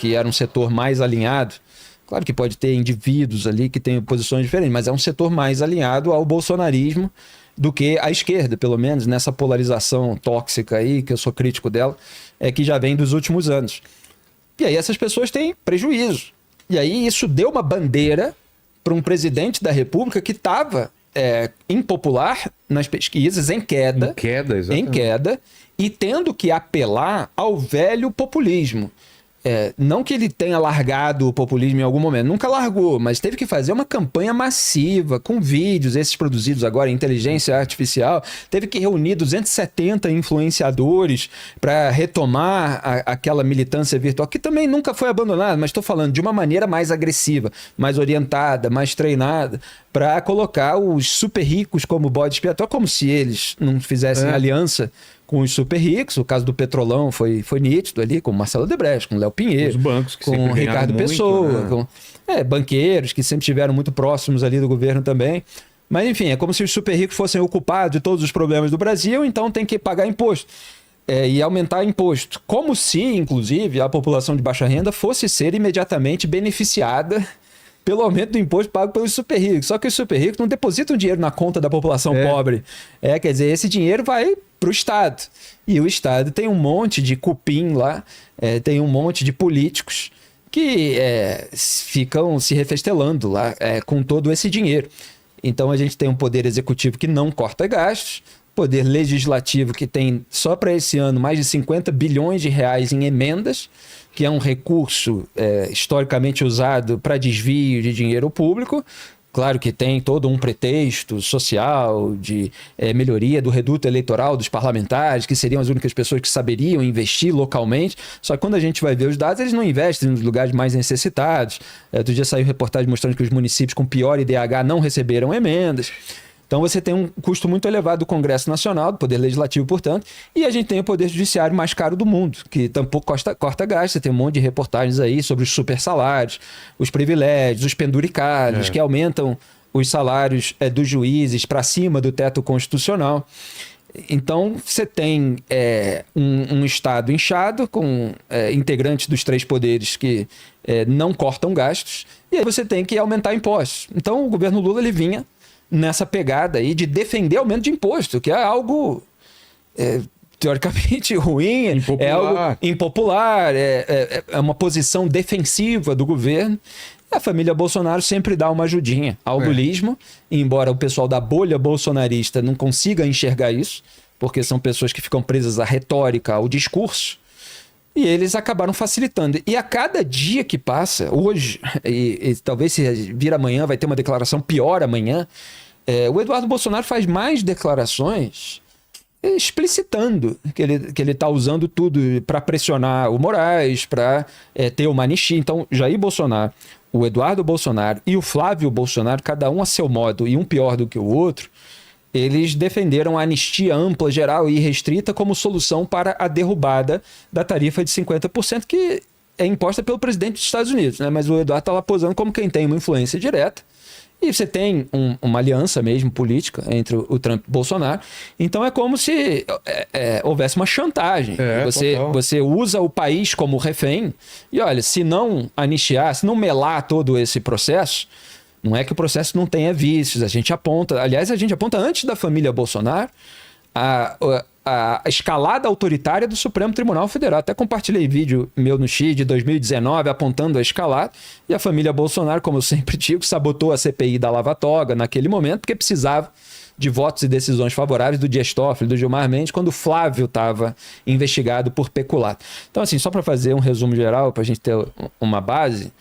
que era um setor mais alinhado. Claro que pode ter indivíduos ali que têm posições diferentes, mas é um setor mais alinhado ao bolsonarismo do que à esquerda, pelo menos nessa polarização tóxica aí, que eu sou crítico dela, que já vem dos últimos anos. E aí essas pessoas têm prejuízo. E aí isso deu uma bandeira para um presidente da República que estava impopular nas pesquisas, em queda, e tendo que apelar ao velho populismo. Não que ele tenha largado o populismo em algum momento, nunca largou, mas teve que fazer uma campanha massiva, com vídeos, esses produzidos agora em inteligência artificial, teve que reunir 270 influenciadores para retomar aquela militância virtual, que também nunca foi abandonada, mas estou falando de uma maneira mais agressiva, mais orientada, mais treinada, para colocar os super ricos como bode expiatório, como se eles não fizessem aliança com os super ricos. O caso do Petrolão foi nítido ali, com Marcelo Odebrecht, com Léo Pinheiro, os bancos que com Ricardo Pessoa, né? com banqueiros que sempre estiveram muito próximos ali do governo também. Mas enfim, é como se os super ricos fossem ocupados de todos os problemas do Brasil, então tem que pagar imposto. E aumentar imposto. Como se, inclusive, a população de baixa renda fosse ser imediatamente beneficiada pelo aumento do imposto pago pelos super ricos. Só que os super ricos não depositam dinheiro na conta da população pobre. Quer dizer, esse dinheiro vai para o Estado. E o Estado tem um monte de cupim lá, tem um monte de políticos que ficam se refestelando lá com todo esse dinheiro. Então a gente tem um poder executivo que não corta gastos, poder legislativo que tem só para esse ano mais de 50 bilhões de reais em emendas, que é um recurso historicamente usado para desvio de dinheiro público. Claro que tem todo um pretexto social de melhoria do reduto eleitoral dos parlamentares, que seriam as únicas pessoas que saberiam investir localmente. Só que quando a gente vai ver os dados, eles não investem nos lugares mais necessitados. Outro dia saiu reportagem mostrando que os municípios com pior IDH não receberam emendas. Então você tem um custo muito elevado do Congresso Nacional, do Poder Legislativo, portanto, e a gente tem o Poder Judiciário mais caro do mundo, que tampouco corta gastos. Você tem um monte de reportagens aí sobre os super salários, os privilégios, os penduricalhos, que aumentam os salários dos juízes para cima do teto constitucional. Então você tem um Estado inchado, com integrantes dos três poderes que não cortam gastos, e aí você tem que aumentar impostos. Então o governo Lula ele vinha nessa pegada aí de defender aumento de imposto, que é algo teoricamente ruim, é algo impopular, é uma posição defensiva do governo. A família Bolsonaro sempre dá uma ajudinha ao lulismo, embora o pessoal da bolha bolsonarista não consiga enxergar isso, porque são pessoas que ficam presas à retórica, ao discurso, e eles acabaram facilitando. E a cada dia que passa, hoje, e talvez se vir amanhã, vai ter uma declaração pior amanhã, o Eduardo Bolsonaro faz mais declarações explicitando que ele está usando tudo para pressionar o Moraes, para ter uma anistia. Então, Jair Bolsonaro, o Eduardo Bolsonaro e o Flávio Bolsonaro, cada um a seu modo e um pior do que o outro, eles defenderam a anistia ampla, geral e restrita como solução para a derrubada da tarifa de 50%, que é imposta pelo presidente dos Estados Unidos, né? Mas o Eduardo está lá posando como quem tem uma influência direta. E você tem uma aliança mesmo política entre o Trump e o Bolsonaro. Então é como se houvesse uma chantagem. Você usa o país como refém. E olha, se não anistiar, se não melar todo esse processo, não é que o processo não tenha vícios. A gente aponta antes da família Bolsonaro a escalada autoritária do Supremo Tribunal Federal. Até compartilhei vídeo meu no X de 2019 apontando a escalada, e a família Bolsonaro, como eu sempre digo, sabotou a CPI da Lava Toga naquele momento, porque precisava de votos e decisões favoráveis do Dias Toffoli, do Gilmar Mendes, quando o Flávio estava investigado por peculato. Então, assim, só para fazer um resumo geral, para a gente ter uma base,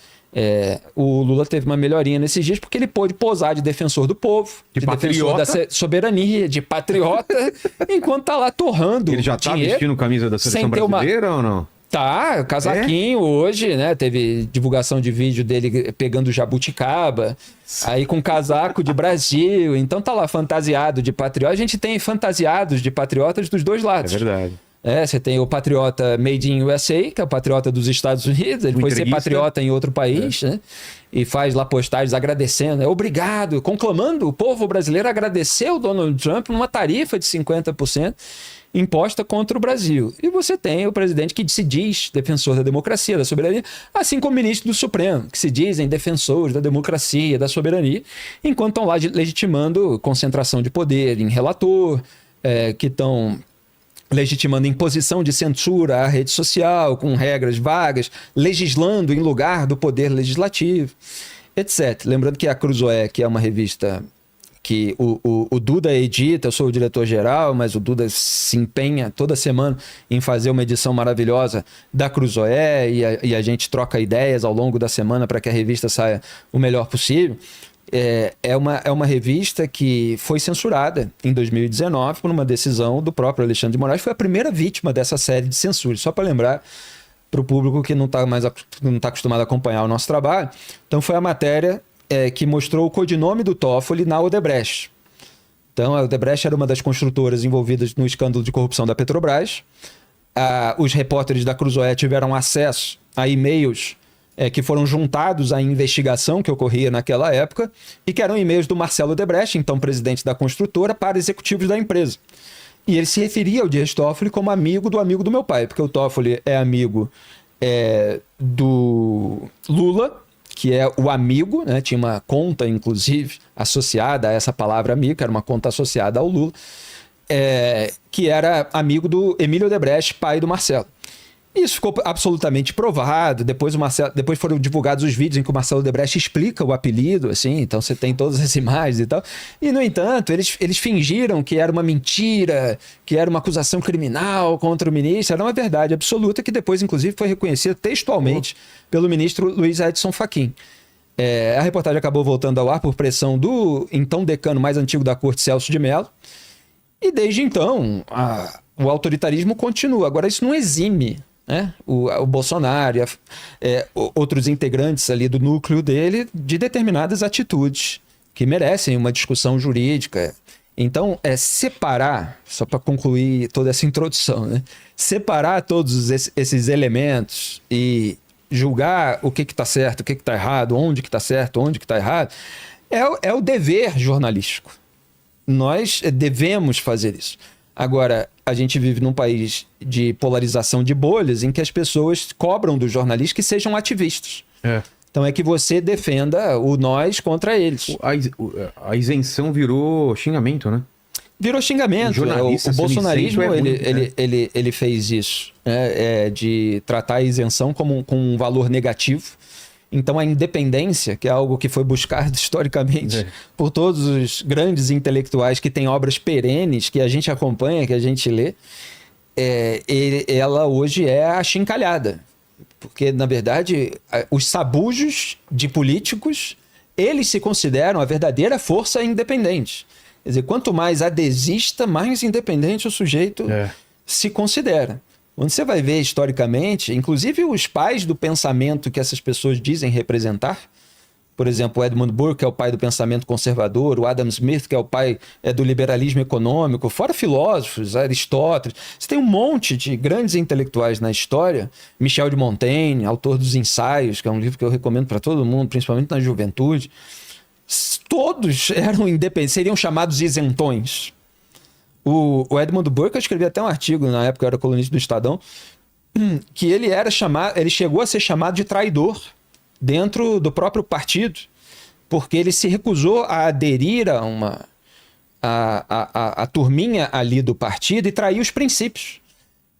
o Lula teve uma melhorinha nesses dias porque ele pôde posar de defensor do povo, de defensor da soberania, de patriota, enquanto tá lá torrando. Ele já tá vestindo camisa da seleção brasileira ou não? Tá, casaquinho hoje, né? Teve divulgação de vídeo dele pegando jabuticaba, aí com casaco de Brasil. Então tá lá fantasiado de patriota. A gente tem fantasiados de patriotas dos dois lados. É verdade. Você tem o patriota Made in USA, que é o patriota dos Estados Unidos. Ele foi ser patriota em outro país, né? E faz lá postagens agradecendo. Obrigado, conclamando o povo brasileiro a agradecer o Donald Trump numa tarifa de 50% imposta contra o Brasil. E você tem o presidente que se diz defensor da democracia, da soberania, assim como o ministro do Supremo, que se dizem defensores da democracia, da soberania, enquanto estão lá legitimando concentração de poder em relator, que estão legitimando imposição de censura à rede social, com regras vagas, legislando em lugar do poder legislativo, etc. Lembrando que a Cruzoé, que é uma revista que o Duda edita, eu sou o diretor-geral, mas o Duda se empenha toda semana em fazer uma edição maravilhosa da Cruzoé e a gente troca ideias ao longo da semana para que a revista saia o melhor possível. É uma revista que foi censurada em 2019 por uma decisão do próprio Alexandre de Moraes. Foi a primeira vítima dessa série de censura. Só para lembrar para o público que não está acostumado a acompanhar o nosso trabalho. Então foi a matéria que mostrou o codinome do Toffoli na Odebrecht. Então a Odebrecht era uma das construtoras envolvidas no escândalo de corrupção da Petrobras. Os repórteres da Cruzoé tiveram acesso a e-mails que foram juntados à investigação que ocorria naquela época e que eram e-mails do Marcelo Odebrecht, então presidente da construtora, para executivos da empresa. E ele se referia ao Dias Toffoli como amigo do meu pai, porque o Toffoli é amigo do Lula, que é o amigo, né? Tinha uma conta, inclusive, associada a essa palavra amigo, que era uma conta associada ao Lula, que era amigo do Emílio Odebrecht, pai do Marcelo. Isso ficou absolutamente provado. Depois foram divulgados os vídeos em que o Marcelo Odebrecht explica o apelido, assim, então você tem todas as imagens e tal. E, no entanto, eles fingiram que era uma mentira, que era uma acusação criminal contra o ministro. Era uma verdade absoluta que depois, inclusive, foi reconhecida textualmente pelo ministro Luiz Edson Fachin. A reportagem acabou voltando ao ar por pressão do então decano mais antigo da corte, Celso de Mello. E desde então, o autoritarismo continua. Agora, isso não exime o Bolsonaro e outros integrantes ali do núcleo dele de determinadas atitudes que merecem uma discussão jurídica. Então, separar, só para concluir toda essa introdução, separar todos esses elementos e julgar o que está certo, o que está errado, onde que está certo, onde que está errado, é o dever jornalístico. Nós devemos fazer isso. Agora, a gente vive num país de polarização de bolhas em que as pessoas cobram dos jornalistas que sejam ativistas. Então é que você defenda o nós contra eles. A isenção virou xingamento, né? Virou xingamento. O bolsonarismo, ele fez isso, de tratar a isenção como um valor negativo. Então a independência, que é algo que foi buscado historicamente por todos os grandes intelectuais que têm obras perenes, que a gente acompanha, que a gente lê, ela hoje é achincalhada. Porque, na verdade, os sabujos de políticos, eles se consideram a verdadeira força independente. Quer dizer, quanto mais adesista, mais independente o sujeito se considera. Quando você vai ver historicamente, inclusive os pais do pensamento que essas pessoas dizem representar, por exemplo, o Edmund Burke, que é o pai do pensamento conservador, o Adam Smith, que é o pai do liberalismo econômico, fora filósofos, Aristóteles. Você tem um monte de grandes intelectuais na história, Michel de Montaigne, autor dos Ensaios, que é um livro que eu recomendo para todo mundo, principalmente na juventude. Todos eram independentes, seriam chamados isentões. O Edmund Burke escrevia até um artigo, na época eu era colunista do Estadão, que ele chegou a ser chamado de traidor dentro do próprio partido, porque ele se recusou a aderir a turminha ali do partido e trair os princípios.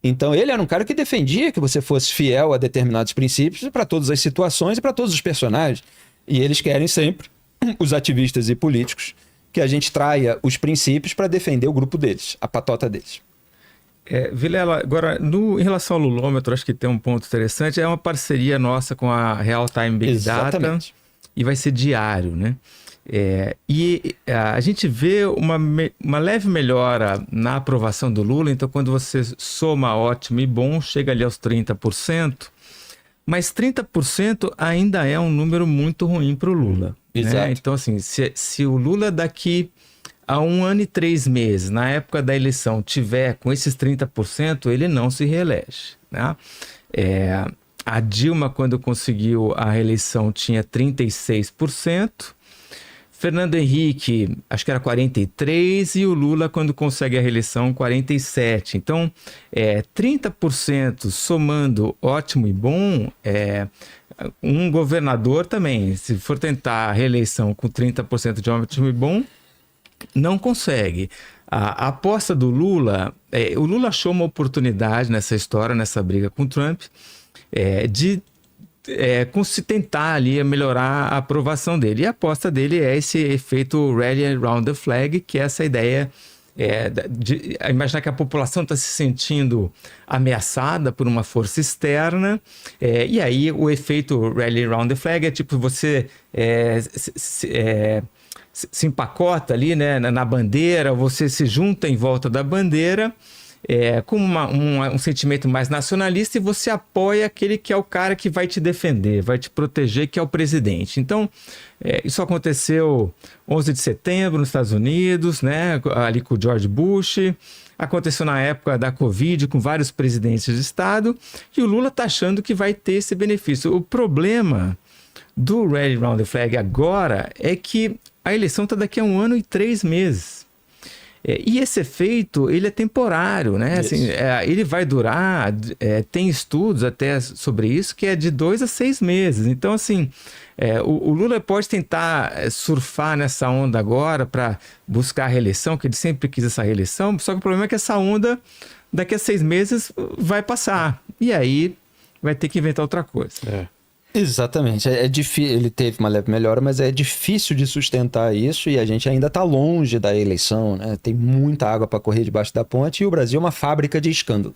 Então ele era um cara que defendia que você fosse fiel a determinados princípios para todas as situações e para todos os personagens. E eles querem sempre, os ativistas e políticos, que a gente traia os princípios para defender o grupo deles, a patota deles. Vilela, agora, em relação ao Lulômetro, acho que tem um ponto interessante, é uma parceria nossa com a Real Time Big Data, e vai ser diário, né? E a gente vê uma leve melhora na aprovação do Lula, então quando você soma ótimo e bom, chega ali aos 30%, mas 30% ainda é um número muito ruim para o Lula. Exato. Né? Então, assim, se o Lula daqui há 1 ano e 3 meses, na época da eleição, tiver com esses 30%, ele não se reelege, né? A Dilma, quando conseguiu a reeleição, tinha 36%. Fernando Henrique, acho que era 43%, e o Lula, quando consegue a reeleição, 47%. Então, 30% somando ótimo e bom, um governador também, se for tentar a reeleição com 30% de ótimo e bom, não consegue. A aposta do Lula, o Lula achou uma oportunidade nessa história, nessa briga com o Trump, de se tentar ali melhorar a aprovação dele. E a aposta dele é esse efeito rally around the flag, que é essa ideia de imaginar que a população está se sentindo ameaçada por uma força externa, e aí o efeito rally around the flag é tipo você se empacota ali, né, na bandeira, você se junta em volta da bandeira, com um sentimento mais nacionalista, e você apoia aquele que é o cara que vai te defender, vai te proteger, que é o presidente. Então, isso aconteceu 11 de setembro nos Estados Unidos, né, ali com o George Bush, aconteceu na época da Covid com vários presidentes de Estado, e o Lula está achando que vai ter esse benefício. O problema do Rally Around the Flag agora é que a eleição está daqui a 1 ano e 3 meses. E esse efeito, ele é temporário, né? Assim, ele vai durar, tem estudos até sobre isso, que é de 2 a 6 meses. Então, assim, o Lula pode tentar surfar nessa onda agora para buscar a reeleição, que ele sempre quis essa reeleição, só que o problema é que essa onda, daqui a 6 meses, vai passar. E aí, vai ter que inventar outra coisa. Exatamente, difícil. Ele teve uma leve melhora, mas é difícil de sustentar isso, e a gente ainda está longe da eleição, né? Tem muita água para correr debaixo da ponte, e o Brasil é uma fábrica de escândalo.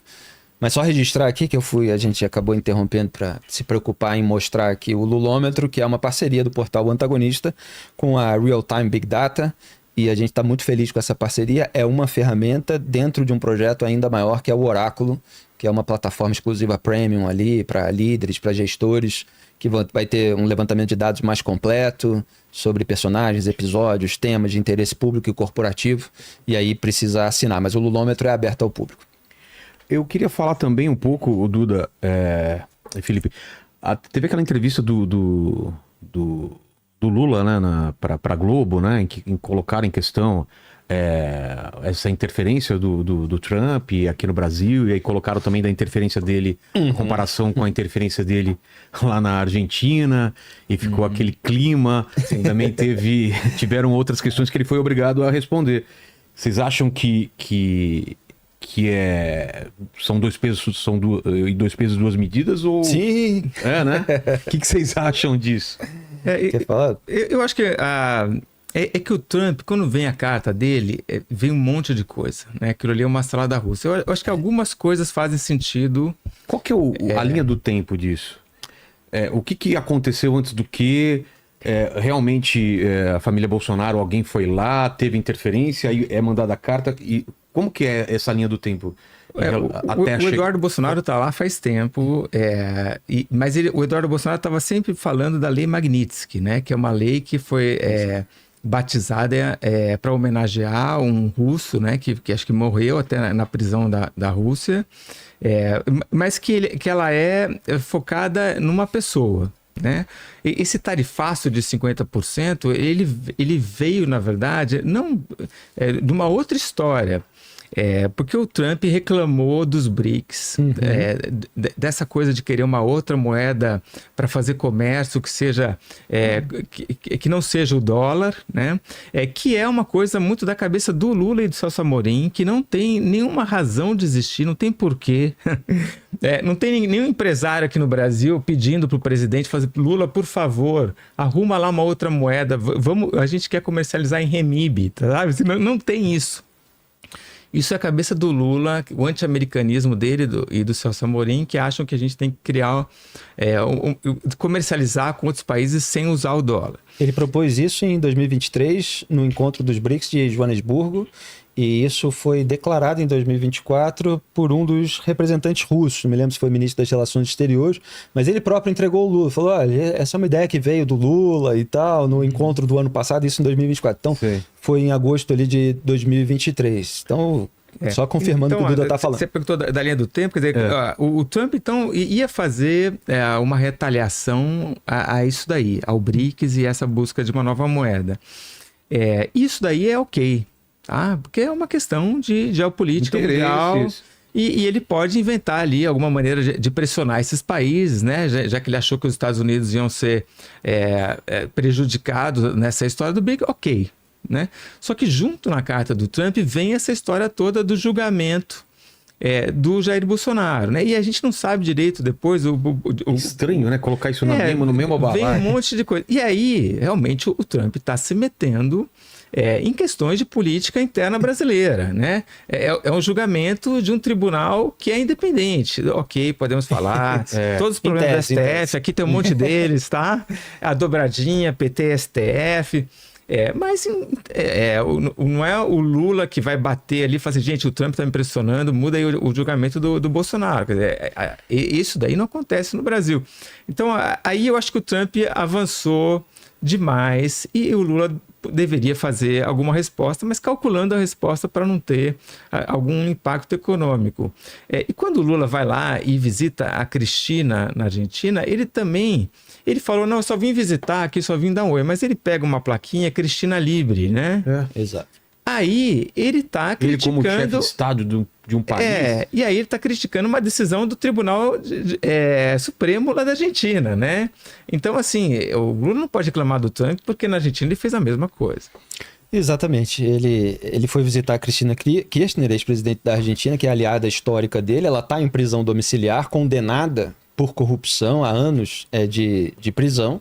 Mas só registrar aqui que a gente acabou interrompendo para se preocupar em mostrar aqui o Lulômetro, que é uma parceria do portal Antagonista com a Real Time Big Data, e a gente está muito feliz com essa parceria. É uma ferramenta dentro de um projeto ainda maior, que é o Oráculo, que é uma plataforma exclusiva premium ali para líderes, para gestores, que vai ter um levantamento de dados mais completo sobre personagens, episódios, temas de interesse público e corporativo, e aí precisa assinar, mas o Lulômetro é aberto ao público. Eu queria falar também um pouco, Duda, Felipe, teve aquela entrevista do Lula, né, para a Globo, né, em colocar em questão essa interferência do Trump aqui no Brasil, e aí colocaram também da interferência dele, em comparação com a interferência dele lá na Argentina, e ficou aquele clima. Também tiveram outras questões que ele foi obrigado a responder. Vocês acham que são 2 pesos, e 2 pesos, 2 medidas? Ou... Sim! Né? O que vocês acham disso? Quer falar? Eu acho que é que o Trump, quando vem a carta dele, vem um monte de coisa, né? Aquilo ali é uma salada russa. Eu acho que algumas coisas fazem sentido. Qual que é a linha do tempo disso? O que aconteceu antes do que realmente a família Bolsonaro, alguém foi lá, teve interferência, aí é mandada a carta, e como que é essa linha do tempo? O Eduardo Bolsonaro está lá faz tempo, mas o Eduardo Bolsonaro estava sempre falando da Lei Magnitsky, né? Que é uma lei que foi batizada para homenagear um russo, né? Que acho que morreu até na prisão da Rússia, mas que ela é focada numa pessoa, né? Esse tarifaço de 50%, ele veio, na verdade, não de uma outra história. Porque o Trump reclamou dos BRICS, dessa coisa de querer uma outra moeda para fazer comércio que seja que não seja o dólar, né? Que é uma coisa muito da cabeça do Lula e do Celso Amorim, que não tem nenhuma razão de existir, não tem porquê. Não tem nenhum empresário aqui no Brasil pedindo para o presidente fazer: Lula, por favor, arruma lá uma outra moeda, a gente quer comercializar em renminbi, sabe? Não tem isso. Isso é a cabeça do Lula, o anti-americanismo dele e do Celso Amorim, que acham que a gente tem que criar, comercializar com outros países sem usar o dólar. Ele propôs isso em 2023, no encontro dos BRICS de Joanesburgo, E isso foi declarado em 2024 por um dos representantes russos, não me lembro se foi o ministro das Relações Exteriores, mas ele próprio entregou o Lula, falou, olha, essa é uma ideia que veio do Lula e tal, no encontro do ano passado, isso em 2024. Então, foi em agosto ali de 2023. Então, só confirmando o que o Duda está falando. Você perguntou da linha do tempo, quer dizer, o Trump, então, ia fazer uma retaliação a isso daí, ao BRICS e essa busca de uma nova moeda. Isso daí é ok, tá? Porque é uma questão de geopolítica mundial e ele pode inventar ali alguma maneira de pressionar esses países, né? Já que ele achou que os Estados Unidos iam ser prejudicados nessa história do BRICS, ok. Né? Só que junto na carta do Trump vem essa história toda do julgamento do Jair Bolsonaro, né? E a gente não sabe direito depois... Estranho, né? Colocar isso no mesmo balaio. Vem um monte de coisa. E aí, realmente, o Trump está se metendo em questões de política interna brasileira, né? É um julgamento de um tribunal que é independente. Ok, podemos falar. Todos os problemas do STF, aqui tem um monte deles, tá? A dobradinha, PT, STF... mas não é o Lula que vai bater ali e falar assim, gente, o Trump está me pressionando, muda aí o julgamento do Bolsonaro. Quer dizer, isso daí não acontece no Brasil. Então, aí eu acho que o Trump avançou demais e o Lula deveria fazer alguma resposta, mas calculando a resposta para não ter algum impacto econômico. E quando o Lula vai lá e visita a Cristina na Argentina, ele falou, não, eu só vim visitar aqui, só vim dar um oi. Mas ele pega uma plaquinha Cristina Libre, né? Exato. Aí ele está criticando... Ele como chefe de Estado de um país. E aí ele está criticando uma decisão do Tribunal Supremo lá da Argentina, né? Então, assim, o Lula não pode reclamar do Trump porque na Argentina ele fez a mesma coisa. Exatamente. Ele foi visitar a Cristina Kirchner, ex-presidente da Argentina, que é aliada histórica dele. Ela está em prisão domiciliar, condenada por corrupção há anos de prisão.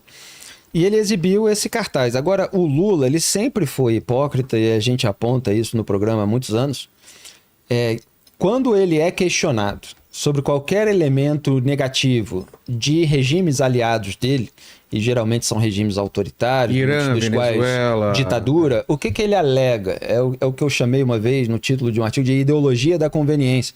E ele exibiu esse cartaz. Agora, o Lula, ele sempre foi hipócrita, e a gente aponta isso no programa há muitos anos. Quando ele é questionado sobre qualquer elemento negativo de regimes aliados dele, e geralmente são regimes autoritários, Irã, dos Venezuela, quais ditadura, o que ele alega? É o que eu chamei uma vez no título de um artigo de ideologia da conveniência.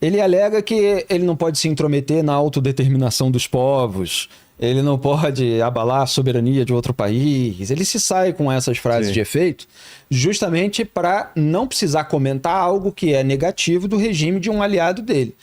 Ele alega que ele não pode se intrometer na autodeterminação dos povos, ele não pode abalar a soberania de outro país. Ele se sai com essas frases de efeito justamente para não precisar comentar algo que é negativo do regime de um aliado dele.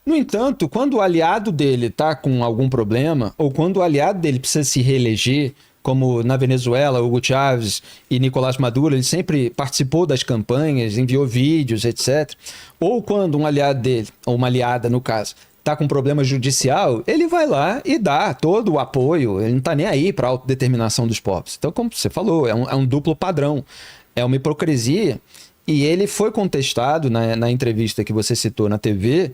No entanto, quando o aliado dele está com algum problema, ou quando o aliado dele precisa se reeleger, como na Venezuela, Hugo Chávez e Nicolás Maduro, ele sempre participou das campanhas, enviou vídeos, etc. Ou quando um aliado dele, ou uma aliada no caso, está com problema judicial, ele vai lá e dá todo o apoio, ele não está nem aí para a autodeterminação dos povos. Então, como você falou, é um duplo padrão, é uma hipocrisia, e ele foi contestado na entrevista que você citou na TV,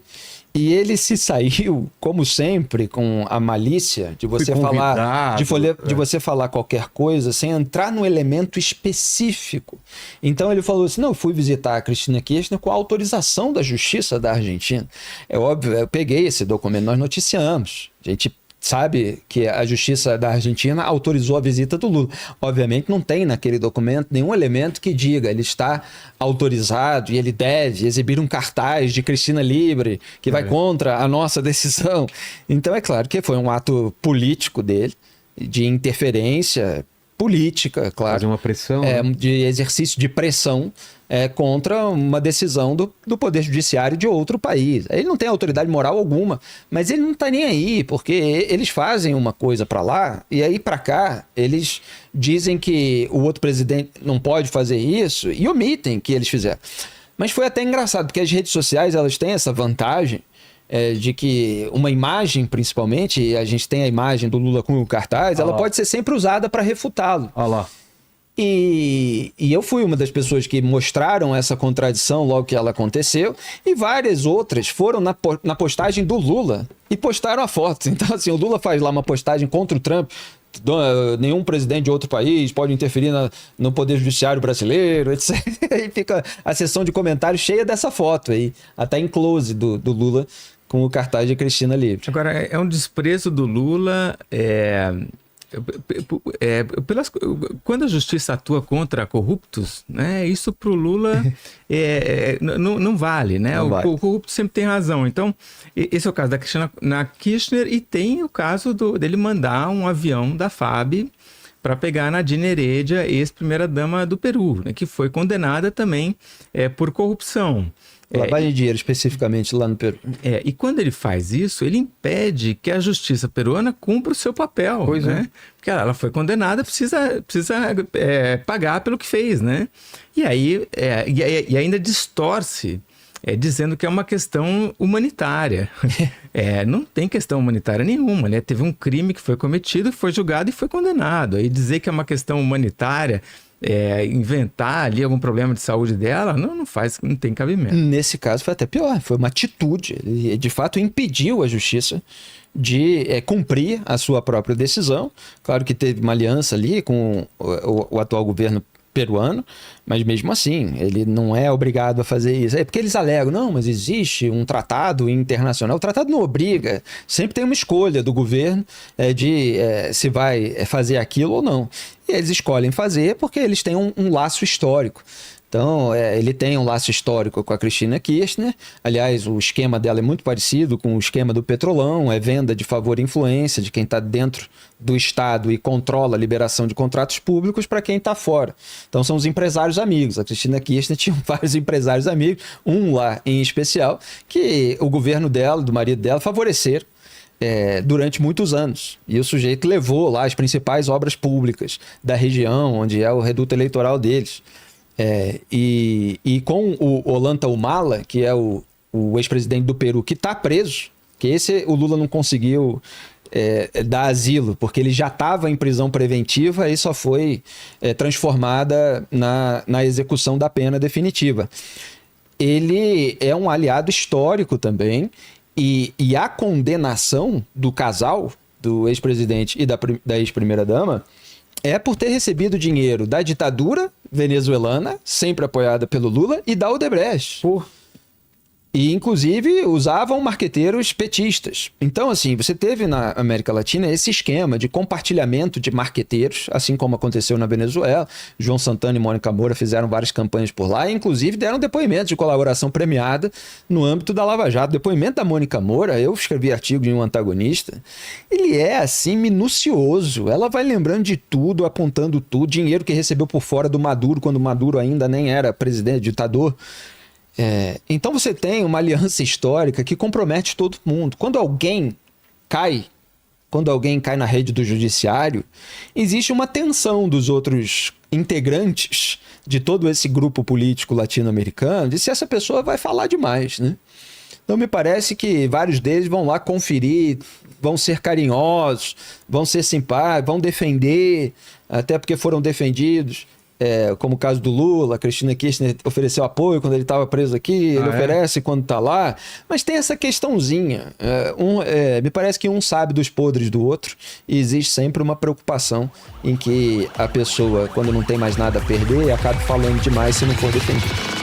e ele se saiu, como sempre, com a malícia de você falar, de você falar qualquer coisa sem entrar no elemento específico. Então ele falou assim, não, eu fui visitar a Cristina Kirchner com a autorização da Justiça da Argentina. É óbvio, eu peguei esse documento, nós noticiamos. A gente sabe que a Justiça da Argentina autorizou a visita do Lula. Obviamente não tem naquele documento nenhum elemento que diga ele está autorizado e ele deve exibir um cartaz de Cristina Libre que vai contra a nossa decisão. Então é claro que foi um ato político dele, de interferência política, claro. Fazer uma pressão. De exercício de pressão contra uma decisão do Poder Judiciário de outro país. Ele não tem autoridade moral alguma, mas ele não está nem aí, porque eles fazem uma coisa para lá e aí para cá eles dizem que o outro presidente não pode fazer isso e omitem que eles fizeram. Mas foi até engraçado, porque as redes sociais elas têm essa vantagem de que uma imagem, principalmente, a gente tem a imagem do Lula com o cartaz, ela pode ser sempre usada para refutá-lo. E eu fui uma das pessoas que mostraram essa contradição logo que ela aconteceu, e várias outras foram na postagem do Lula e postaram a foto. Então, assim, o Lula faz lá uma postagem contra o Trump, nenhum presidente de outro país pode interferir no Poder Judiciário brasileiro, etc. Aí fica a seção de comentários cheia dessa foto aí, até em close do Lula com o cartaz de Cristina Libre. Agora, é um desprezo do Lula Quando a justiça atua contra corruptos, né, isso para o Lula não vale, né? O corrupto sempre tem razão. Então, esse é o caso da Cristina Kirchner, e tem o caso dele mandar um avião da FAB para pegar a Nadine Heredia, ex-primeira-dama do Peru, né, que foi condenada também por corrupção. Lavagem de dinheiro, especificamente, lá no Peru. E quando ele faz isso, ele impede que a justiça peruana cumpra o seu papel. Pois né? é. Porque ela foi condenada, precisa pagar pelo que fez, né? E aí, e ainda distorce, dizendo que é uma questão humanitária. Não tem questão humanitária nenhuma, né? Teve um crime que foi cometido, foi julgado e foi condenado. Aí dizer que é uma questão humanitária... inventar ali algum problema de saúde dela, não tem cabimento. Nesse caso foi até pior, foi uma atitude. Ele, de fato, impediu a justiça de cumprir a sua própria decisão. Claro que teve uma aliança ali com o atual governo peruano, mas mesmo assim, ele não é obrigado a fazer isso. Porque eles alegam, não, mas existe um tratado internacional. O tratado não obriga, sempre tem uma escolha do governo se vai fazer aquilo ou não. E eles escolhem fazer porque eles têm um laço histórico. Então, ele tem um laço histórico com a Cristina Kirchner. Aliás, o esquema dela é muito parecido com o esquema do Petrolão, venda de favor e influência de quem está dentro do Estado e controla a liberação de contratos públicos para quem está fora. Então, são os empresários amigos. A Cristina Kirchner tinha vários empresários amigos, um lá em especial, que o governo dela, do marido dela, favoreceram durante muitos anos. E o sujeito levou lá as principais obras públicas da região, onde é o reduto eleitoral deles. E com o Ollanta Humala, que é o ex-presidente do Peru, que está preso, que esse o Lula não conseguiu dar asilo, porque ele já estava em prisão preventiva e só foi transformada na execução da pena definitiva. Ele é um aliado histórico também, e a condenação do casal, do ex-presidente e da ex-primeira-dama, por ter recebido dinheiro da ditadura venezuelana, sempre apoiada pelo Lula, e da Odebrecht. E, inclusive, usavam marqueteiros petistas. Então, assim, você teve na América Latina esse esquema de compartilhamento de marqueteiros, assim como aconteceu na Venezuela. João Santana e Mônica Moura fizeram várias campanhas por lá e, inclusive, deram depoimentos de colaboração premiada no âmbito da Lava Jato. O depoimento da Mônica Moura, eu escrevi artigo de um antagonista, ele é, assim, minucioso. Ela vai lembrando de tudo, apontando tudo, dinheiro que recebeu por fora do Maduro, quando o Maduro ainda nem era presidente, ditador. Então você tem uma aliança histórica que compromete todo mundo. Quando alguém cai na rede do judiciário, existe uma tensão dos outros integrantes de todo esse grupo político latino-americano de se essa pessoa vai falar demais, né? Então me parece que vários deles vão lá conferir, vão ser carinhosos, vão ser simpáticos, vão defender, até porque foram defendidos. Como o caso do Lula, a Cristina Kirchner ofereceu apoio quando ele estava preso aqui, ele oferece quando está lá, mas tem essa questãozinha. Me parece que um sabe dos podres do outro e existe sempre uma preocupação em que a pessoa, quando não tem mais nada a perder, acaba falando demais se não for defendido.